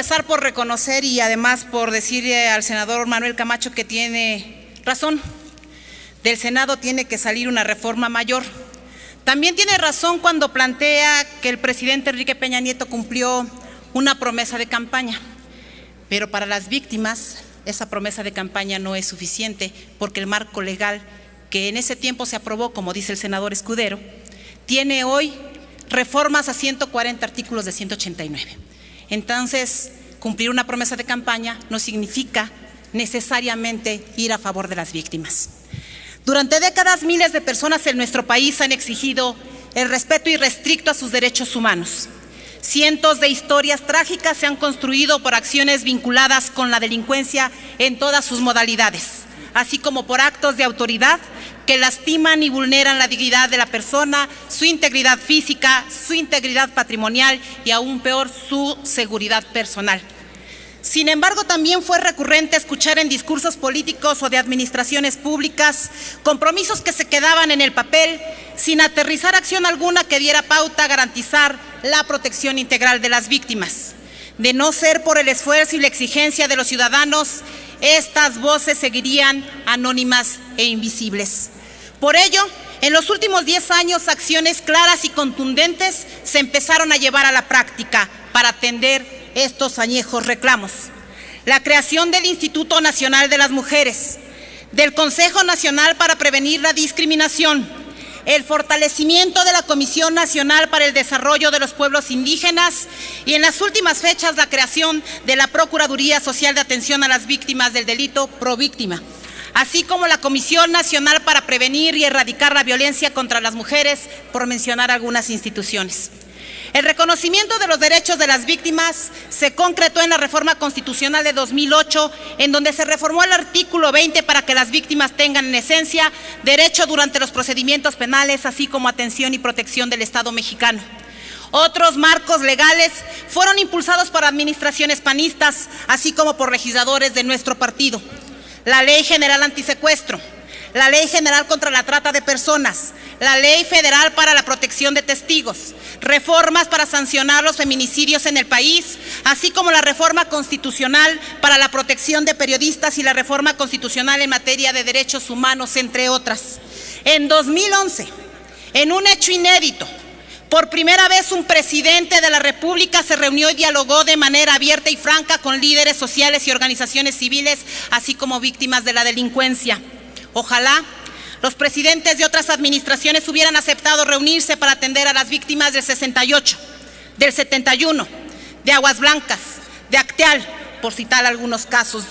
empezar por reconocer y además por decirle al senador Manuel Camacho que tiene razón. Del Senado tiene que salir una reforma mayor. También tiene razón cuando plantea que el presidente Enrique Peña Nieto cumplió una promesa de campaña, pero para las víctimas esa promesa de campaña no es suficiente porque el marco legal que en ese tiempo se aprobó, como dice el senador Escudero, tiene hoy reformas a 140 artículos de 189. Entonces, cumplir una promesa de campaña no significa necesariamente ir a favor de las víctimas. Durante décadas, miles de personas en nuestro país han exigido el respeto irrestricto a sus derechos humanos. Cientos de historias trágicas se han construido por acciones vinculadas con la delincuencia en todas sus modalidades, así como por actos de autoridad que lastiman y vulneran la dignidad de la persona, su integridad física, su integridad patrimonial y aún peor, su seguridad personal. Sin embargo, también fue recurrente escuchar en discursos políticos o de administraciones públicas compromisos que se quedaban en el papel sin aterrizar acción alguna que diera pauta a garantizar la protección integral de las víctimas. De no ser por el esfuerzo y la exigencia de los ciudadanos, estas voces seguirían anónimas e invisibles. Por ello, en los últimos 10 años, acciones claras y contundentes se empezaron a llevar a la práctica para atender estos añejos reclamos. La creación del Instituto Nacional de las Mujeres, del Consejo Nacional para Prevenir la Discriminación, el fortalecimiento de la Comisión Nacional para el Desarrollo de los Pueblos Indígenas y en las últimas fechas la creación de la Procuraduría Social de Atención a las Víctimas del Delito Províctima, así como la Comisión Nacional para Prevenir y Erradicar la Violencia contra las Mujeres, por mencionar algunas instituciones. El reconocimiento de los derechos de las víctimas se concretó en la reforma constitucional de 2008, en donde se reformó el artículo 20 para que las víctimas tengan en esencia derecho durante los procedimientos penales, así como atención y protección del Estado mexicano. Otros marcos legales fueron impulsados por administraciones panistas, así como por legisladores de nuestro partido. La Ley General Antisecuestro, la Ley General contra la Trata de Personas, la Ley Federal para la Protección de Testigos, reformas para sancionar los feminicidios en el país, así como la reforma constitucional para la protección de periodistas y la reforma constitucional en materia de derechos humanos, entre otras. En 2011, en un hecho inédito, por primera vez un presidente de la República se reunió y dialogó de manera abierta y franca con líderes sociales y organizaciones civiles, así como víctimas de la delincuencia. Ojalá los presidentes de otras administraciones hubieran aceptado reunirse para atender a las víctimas del 68, del 71, de Aguas Blancas, de Acteal, por citar algunos casos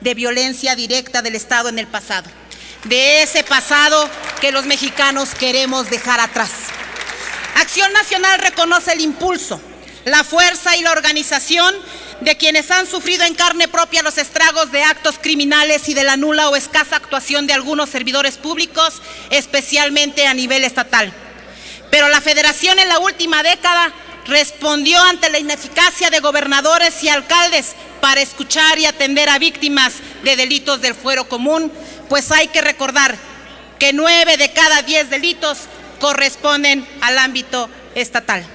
de violencia directa del Estado en el pasado. De ese pasado que los mexicanos queremos dejar atrás. Acción Nacional reconoce el impulso, la fuerza y la organización de quienes han sufrido en carne propia los estragos de actos criminales y de la nula o escasa actuación de algunos servidores públicos, especialmente a nivel estatal. Pero la Federación en la última década respondió ante la ineficacia de gobernadores y alcaldes para escuchar y atender a víctimas de delitos del fuero común, pues hay que recordar que 9 de cada 10 delitos corresponden al ámbito estatal.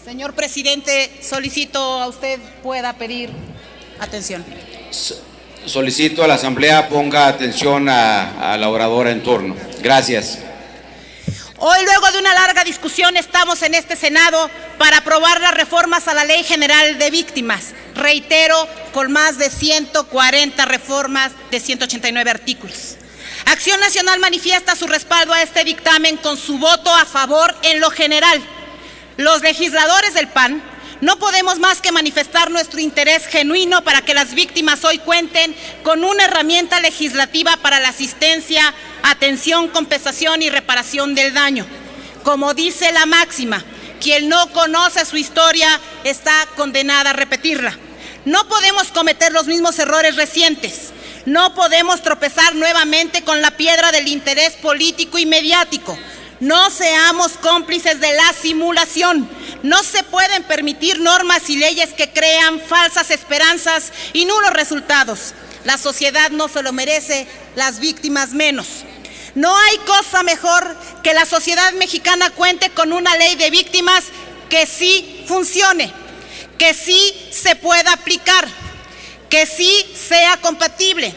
Señor presidente, solicito a usted pueda pedir atención. Solicito a la Asamblea ponga atención a la oradora en turno. Gracias. Hoy, luego de una larga discusión, estamos en este Senado para aprobar las reformas a la Ley General de Víctimas. Reitero, con más de 140 reformas de 189 artículos. Acción Nacional manifiesta su respaldo a este dictamen con su voto a favor en lo general. Los legisladores del PAN no podemos más que manifestar nuestro interés genuino para que las víctimas hoy cuenten con una herramienta legislativa para la asistencia, atención, compensación y reparación del daño. Como dice la máxima, quien no conoce su historia está condenada a repetirla. No podemos cometer los mismos errores recientes. No podemos tropezar nuevamente con la piedra del interés político y mediático. No seamos cómplices de la simulación. No se pueden permitir normas y leyes que crean falsas esperanzas y nulos resultados. La sociedad no se lo merece, las víctimas menos. No hay cosa mejor que la sociedad mexicana cuente con una ley de víctimas que sí funcione, que sí se pueda aplicar, que sí sea compatible,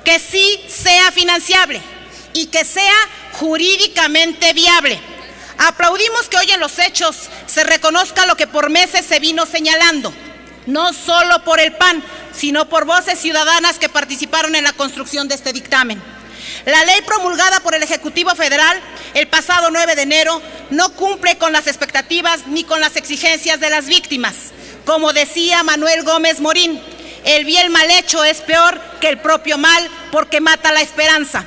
que sí sea financiable y que sea jurídicamente viable. Aplaudimos que hoy en los hechos se reconozca lo que por meses se vino señalando, no solo por el PAN, sino por voces ciudadanas que participaron en la construcción de este dictamen. La ley promulgada por el Ejecutivo Federal el pasado 9 de enero no cumple con las expectativas ni con las exigencias de las víctimas. Como decía Manuel Gómez Morín, el bien mal hecho es peor que el propio mal porque mata la esperanza.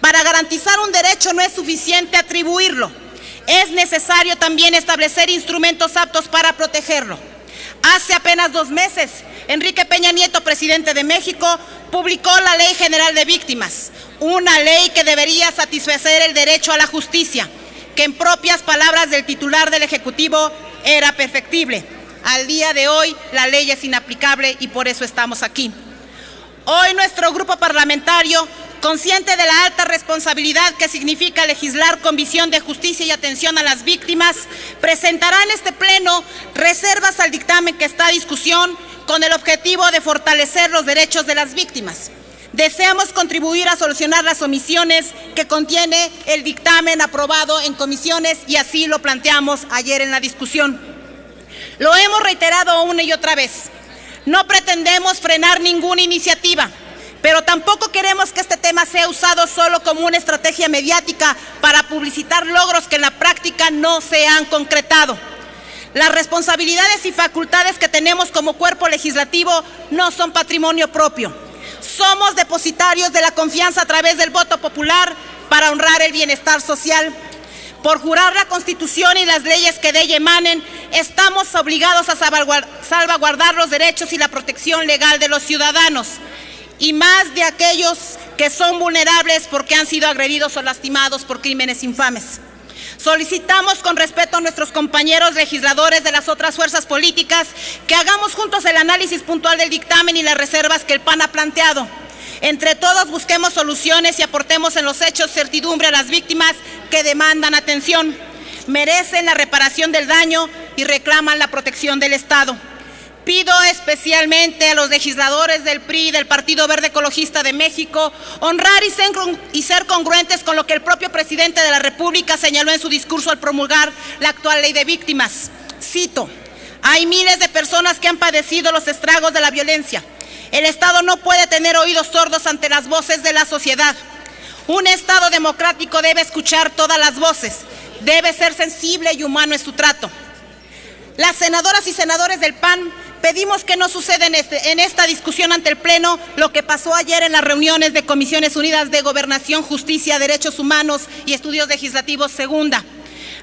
Para garantizar un derecho no es suficiente atribuirlo, es necesario también establecer instrumentos aptos para protegerlo. Hace apenas 2 meses, Enrique Peña Nieto, presidente de México, publicó la Ley General de Víctimas, una ley que debería satisfacer el derecho a la justicia, que en propias palabras del titular del Ejecutivo era perfectible. Al día de hoy, la ley es inaplicable y por eso estamos aquí. Hoy nuestro grupo parlamentario, consciente de la alta responsabilidad que significa legislar con visión de justicia y atención a las víctimas, presentará en este pleno reservas al dictamen que está a discusión con el objetivo de fortalecer los derechos de las víctimas. Deseamos contribuir a solucionar las omisiones que contiene el dictamen aprobado en comisiones y así lo planteamos ayer en la discusión. Lo hemos reiterado una y otra vez. No pretendemos frenar ninguna iniciativa, pero tampoco queremos que este tema sea usado solo como una estrategia mediática para publicitar logros que en la práctica no se han concretado. Las responsabilidades y facultades que tenemos como cuerpo legislativo no son patrimonio propio. Somos depositarios de la confianza a través del voto popular para honrar el bienestar social. Por jurar la Constitución y las leyes que de ella emanen, estamos obligados a salvaguardar los derechos y la protección legal de los ciudadanos, y más de aquellos que son vulnerables porque han sido agredidos o lastimados por crímenes infames. Solicitamos con respeto a nuestros compañeros legisladores de las otras fuerzas políticas que hagamos juntos el análisis puntual del dictamen y las reservas que el PAN ha planteado. Entre todos busquemos soluciones y aportemos en los hechos certidumbre a las víctimas que demandan atención, merecen la reparación del daño y reclaman la protección del Estado. Pido especialmente a los legisladores del PRI y del Partido Verde Ecologista de México honrar y ser congruentes con lo que el propio presidente de la República señaló en su discurso al promulgar la actual ley de víctimas. Cito: hay miles de personas que han padecido los estragos de la violencia. El Estado no puede tener oídos sordos ante las voces de la sociedad. Un Estado democrático debe escuchar todas las voces, debe ser sensible y humano en su trato. Las senadoras y senadores del PAN pedimos que no suceda en esta discusión ante el Pleno lo que pasó ayer en las reuniones de Comisiones Unidas de Gobernación, Justicia, Derechos Humanos y Estudios Legislativos Segunda.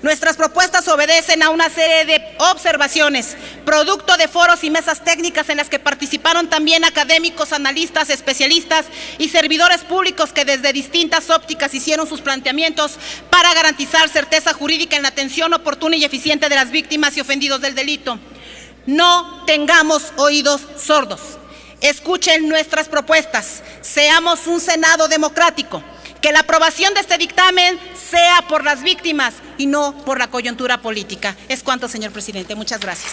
Nuestras propuestas obedecen a una serie de observaciones, producto de foros y mesas técnicas en las que participaron también académicos, analistas, especialistas y servidores públicos que desde distintas ópticas hicieron sus planteamientos para garantizar certeza jurídica en la atención oportuna y eficiente de las víctimas y ofendidos del delito. No tengamos oídos sordos. Escuchen nuestras propuestas. Seamos un Senado democrático. Que la aprobación de este dictamen sea por las víctimas y no por la coyuntura política. Es cuanto, señor presidente. Muchas gracias.